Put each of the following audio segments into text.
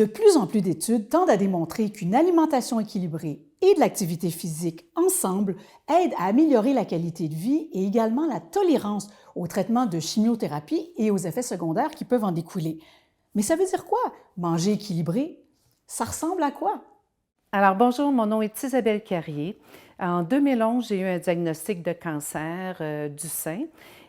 De plus en plus d'études tendent à démontrer qu'une alimentation équilibrée et de l'activité physique ensemble aident à améliorer la qualité de vie et également la tolérance au traitement de chimiothérapie et aux effets secondaires qui peuvent en découler. Mais ça veut dire quoi, manger équilibré? Ça ressemble à quoi? Alors bonjour, mon nom est Isabelle Carrier. En 2011, j'ai eu un diagnostic de cancer du sein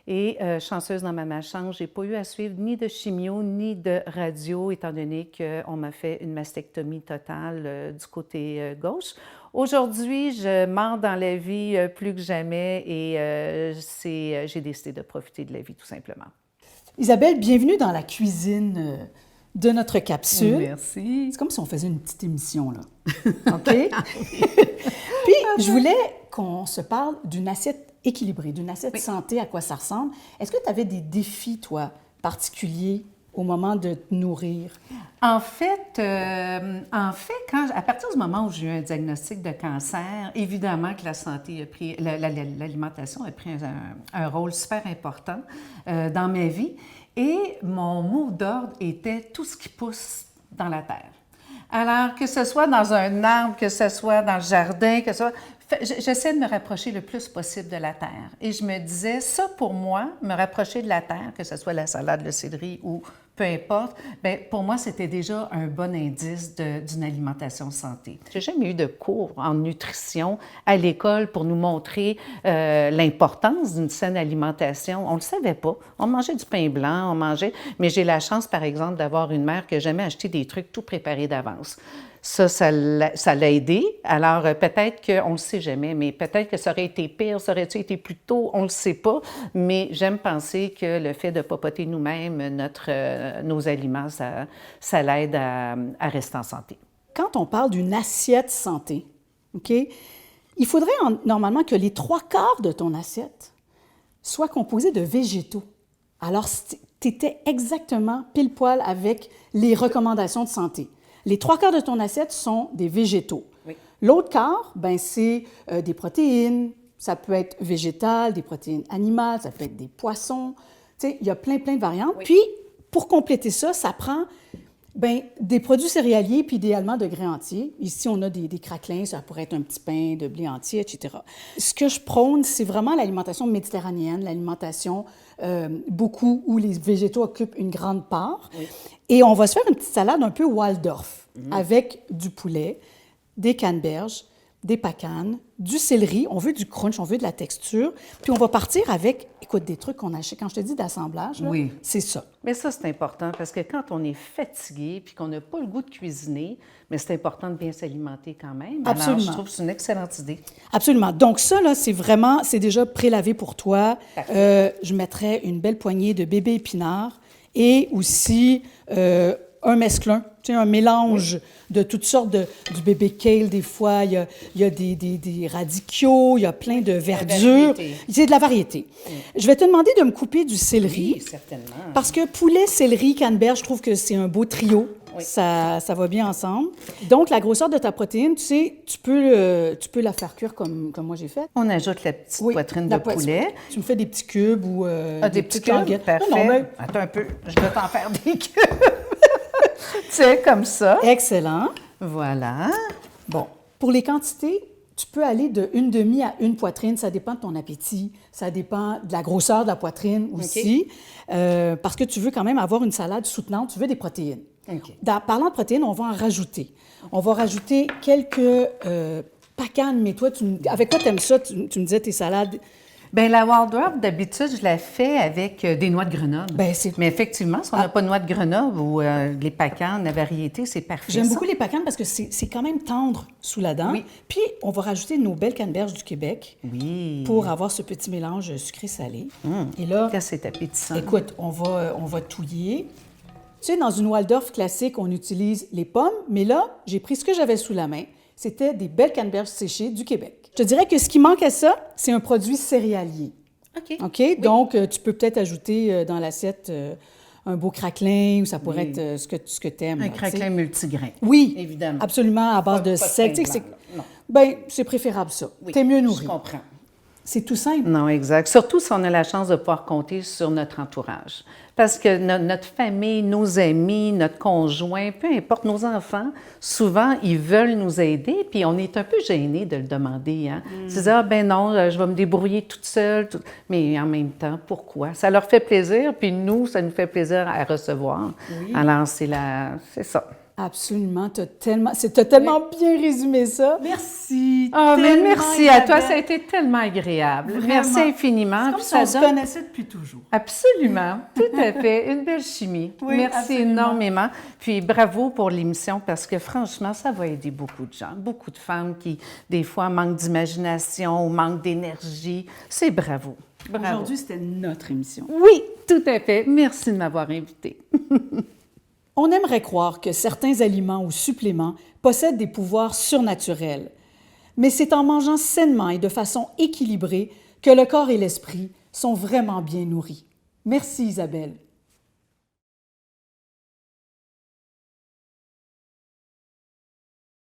et chanceuse dans ma malchance, je n'ai pas eu à suivre ni de chimio ni de radio étant donné qu'on m'a fait une mastectomie totale du côté gauche. Aujourd'hui, je mens dans la vie plus que jamais et j'ai décidé de profiter de la vie tout simplement. Isabelle, bienvenue dans la cuisine de notre capsule. Merci. C'est comme si on faisait une petite émission, là. OK? Puis, je voulais qu'on se parle d'une assiette équilibrée, d'une assiette santé, à quoi ça ressemble. Est-ce que tu avais des défis, toi, particuliers au moment de te nourrir? En fait, à partir du moment où j'ai eu un diagnostic de cancer, évidemment que la santé a pris, l'alimentation a pris un rôle super important dans ma vie. Et mon mot d'ordre était tout ce qui pousse dans la terre. Alors, que ce soit dans un arbre, que ce soit dans le jardin, que ce soit... J'essaie de me rapprocher le plus possible de la terre. Et je me disais, ça pour moi, me rapprocher de la terre, que ce soit la salade, le céleri ou peu importe, bien, pour moi, c'était déjà un bon indice d'une alimentation santé. J'ai jamais eu de cours en nutrition à l'école pour nous montrer l'importance d'une saine alimentation. On ne le savait pas. On mangeait du pain blanc, mais j'ai la chance, par exemple, d'avoir une mère qui n'a jamais acheté des trucs tout préparés d'avance. Ça l'a aidé. Alors, peut-être qu'on ne le sait jamais, mais peut-être que ça aurait été pire, ça aurait été plus tôt, on ne le sait pas. Mais j'aime penser que le fait de papoter nous-mêmes nos aliments, ça l'aide à rester en santé. Quand on parle d'une assiette santé, OK, il faudrait normalement que les 3/4 de ton assiette soient composés de végétaux. Alors, tu étais exactement pile-poil avec les recommandations de santé. Les 3/4 de ton assiette sont des végétaux. Oui. L'autre quart, ben, c'est des protéines. Ça peut être végétal, des protéines animales, ça peut être des poissons. Tu sais, il y a plein de variantes. Oui. Puis, pour compléter ça, ça prend des produits céréaliers, puis idéalement de grains entiers. Ici, on a des craquelins, ça pourrait être un petit pain de blé entier, etc. Ce que je prône, c'est vraiment l'alimentation méditerranéenne, l'alimentation beaucoup où les végétaux occupent une grande part. Oui. Et on va se faire une petite salade un peu Waldorf avec du poulet, des canneberges, des pacanes, du céleri. On veut du crunch, on veut de la texture. Puis on va partir avec, écoute, des trucs qu'on achète. Quand je te dis d'assemblage, oui, c'est ça. Mais ça, c'est important parce que quand on est fatigué puis qu'on n'a pas le goût de cuisiner, mais c'est important de bien s'alimenter quand même. Absolument. Alors, je trouve que c'est une excellente idée. Absolument. Donc ça, là, c'est déjà prélavé pour toi. Je mettrais une belle poignée de bébé épinards et aussi un mesclun, tu sais, un mélange de toutes sortes du bébé kale, des fois, il y a des radicchio, il y a plein de verdure. C'est de la variété. Je vais te demander de me couper du céleri. Oui, certainement. Parce que poulet, céleri, canneberge, je trouve que c'est un beau trio. Oui. Ça va bien ensemble. Donc, la grosseur de ta protéine, tu sais, tu peux la faire cuire comme moi j'ai fait. On ajoute la petite poitrine de poulet. Tu me fais des petits cubes ou des petites languettes. Parfait. Non, attends un peu, je vais t'en faire des cubes. Tu sais, comme ça. Excellent. Voilà. Bon, pour les quantités, tu peux aller de 1/2 à 1 poitrine. Ça dépend de ton appétit. Ça dépend de la grosseur de la poitrine aussi. Okay. Parce que tu veux quand même avoir une salade soutenante. Tu veux des protéines. Okay. Parlant de protéines, on va en rajouter. On va rajouter quelques pacanes. Mais toi, avec quoi tu aimes ça? Tu me disais tes salades... Bien, la Waldorf, d'habitude, je la fais avec des noix de Grenoble. Mais effectivement, si on n'a pas de noix de Grenoble ou les pacanes, la variété, c'est parfait. J'aime beaucoup les pacanes parce que c'est quand même tendre sous la dent. Oui. Puis, on va rajouter nos belles canneberges du Québec pour avoir ce petit mélange sucré-salé. Et là, c'est appétissant. Écoute, on va touiller. Tu sais, dans une Waldorf classique, on utilise les pommes, mais là, j'ai pris ce que j'avais sous la main. C'était des belles canneberges séchées du Québec. Je te dirais que ce qui manque à ça, c'est un produit céréalier. OK? Oui. Donc, tu peux peut-être ajouter dans l'assiette un beau craquelin ou ça pourrait être ce que tu aimes. Un craquelin multigrain. Oui, évidemment. Absolument, à base de sel. Non. Bien, c'est préférable ça. Oui, T'es mieux nourri. Je comprends. C'est tout simple. Non, exact. Surtout si on a la chance de pouvoir compter sur notre entourage. Parce que notre famille, nos amis, notre conjoint, peu importe, nos enfants, souvent, ils veulent nous aider, puis on est un peu gêné de le demander. Hein? Ils disent, ah ben non, je vais me débrouiller toute seule. Mais en même temps, pourquoi? Ça leur fait plaisir, puis nous, ça nous fait plaisir à recevoir. Oui. Alors, c'est ça. Absolument, t'as tellement bien résumé ça. Merci. Ah, mais merci à toi, Isabelle. ça a été tellement agréable. Vraiment. Merci infiniment. C'est comme Puis si on se donne- connaissait depuis toujours. Absolument, tout à fait. Une belle chimie. Oui, Merci absolument. énormément. Puis bravo pour l'émission parce que franchement, ça va aider beaucoup de gens, beaucoup de femmes qui, des fois, manquent d'imagination ou manquent d'énergie. C'est bravo. Bravo. Aujourd'hui, c'était notre émission. Oui, tout à fait. Merci de m'avoir invitée. On aimerait croire que certains aliments ou suppléments possèdent des pouvoirs surnaturels. Mais c'est en mangeant sainement et de façon équilibrée que le corps et l'esprit sont vraiment bien nourris. Merci Isabelle.